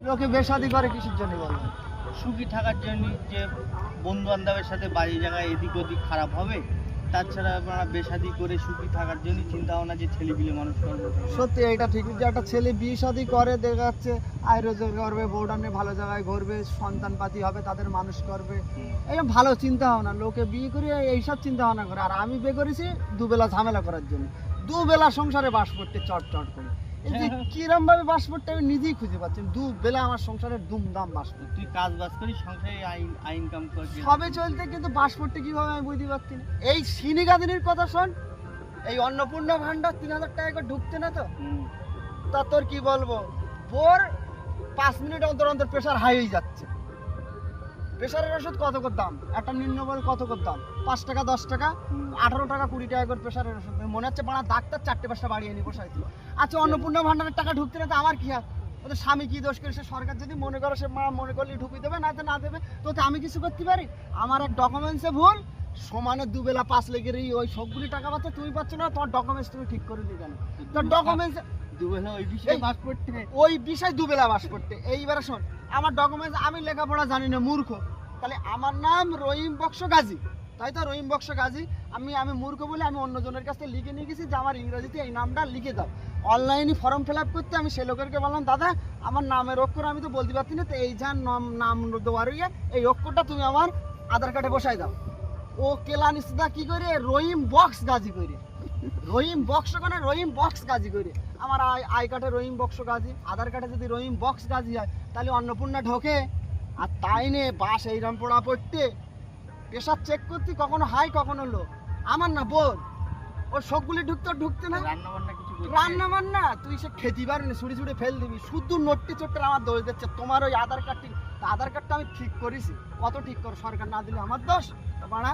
লোকে বেশাদি করে কিসের জন্য বলো? সুখী থাকার জন্য, যে বন্ধু বান্ধবের সাথে বাড়ি জায়গায় এদিক ওদিক খারাপ হবে, তাছাড়া আপনারা বেশাদি করে সুখী থাকার জন্য চিন্তা ভাবনা যে ছেলেপিলে মানুষ করবে। সত্যি এটা ঠিক যে একটা ছেলে বিয়ে শাদি করে দেখা যাচ্ছে আয় রোজগার করবে, বউটা নিয়ে ভালো জায়গায় ঘুরবে, সন্তান পাতি হবে, তাদের মানুষ করবে, এই ভালো চিন্তা ভাবনা। লোকে বিয়ে করে এইসব চিন্তা ভাবনা করে। আর আমি বিয়ে করেছি দুবেলা ঝামেলা করার জন্য, দুবেলা সংসারে বাস করতে চট চট করে। এই যে কিরম ভাবে বাস করতে আমি নিজেই খুঁজে পাচ্ছি না। দুবেলা আমার সংসারে দুমদাম বাস করতে, তুই কাজ বাজ করিস, সংসারে ইনকাম করছিস, সবে চলতে, কিন্তু বাস করতে কিভাবে আমি বুঝতে পারছি না। এই সিনিগাদিনীর কথা শোন, এই অন্নপূর্ণা ভান্ডার 3000 টাকা করে ঢুকছে না তো, তা তোর কি বলবো, বোর 5 মিনিট অন্তর অন্তর প্রেশার হাই হয়ে যাচ্ছে। প্রেশারের ওষুধ কত করে দাম, একটা নিম্নবল কত করে দাম, 5 টাকা 10 টাকা, 18 টাকা 20 টাকা করে প্রেশারের ওষুধ। মনে হচ্ছে পাড়া ডাক্তার 4টে-5টা বাড়িয়ে নিয়ে বসাই দিল। আচ্ছা অন্নপূর্ণা ভান্ডারের টাকা ঢুকতে না তো আমার কি হাত? ওদের স্বামী কি দোষ করেছে? সরকার যদি মনে করে, সে মা মনে করলে ঢুকিয়ে দেবে, না তো না দেবে, তো আমি কিছু করতে পারি? আমার এক ডকুমেন্টসে ভুল, সমানে দুবেলা 5 লেগেরই ওই সবগুলি টাকা পাচ্ছে, তুমি পাচ্ছ না, তোমার ডকুমেন্টস তুমি ঠিক করে দিই কেন? তোর ডকুমেন্টস দুবেলা ওই বিষয়ে বাস করতে, ওই বিষয় দুবেলা বাস করতে। এইবারে শোন, আমার ডকুমেন্টস, আমি লেখাপড়া জানি না, মূর্খ, তাহলে আমার নাম রহিম বক্স গাজী, তাই তো? রহিম বক্স গাজী। আমি মূর্খ বলে আমি অন্যজনের কাছ থেকে লিখে নিয়ে গেছি যে আমার ইংরেজিতে এই নামটা লিখে দাও। অনলাইনে ফর্ম ফিল আপ করতে আমি সে লোকেরকে বললাম, দাদা আমার নামের অক্ষর আমি তো বলতে পারছি না, তো এই যা নাম দেওয়ার এই অক্ষরটা তুমি আমার আধার কার্ডে বসাই দাও। ও কেলানিসদা কি করে, রহিম বক্স গাজী করে, রহিম বক্স মানে রহিম বক্স গাজী করে। আমার আই কার্ডে রহিম বক্স গাজী, আধার কার্ডে যদি রহিম বক্স গাজী হয়, তাহলে অন্নপূর্ণা ঢোকে। আর তাই নে বাস এইরকম পড়া পড়তে, প্রেশার চেক করতে, কখনো হাই কখনো লো। আমার না বোন, ওর সবগুলি ঢুকতে না। রান্না বান্না কিছু করছিস? রান্না বান্না তুই সে খেতে পারবি, ছুড়ি ছুড়ে ফেল দিবি, শুধু নট্টি চট্টে আমার দোষ দিচ্ছে। তোমার ওই আধার কার্ডটা আমি ঠিক করেছি, কত ঠিক কর, সরকার না দিলে আমার দোষ? বাড়া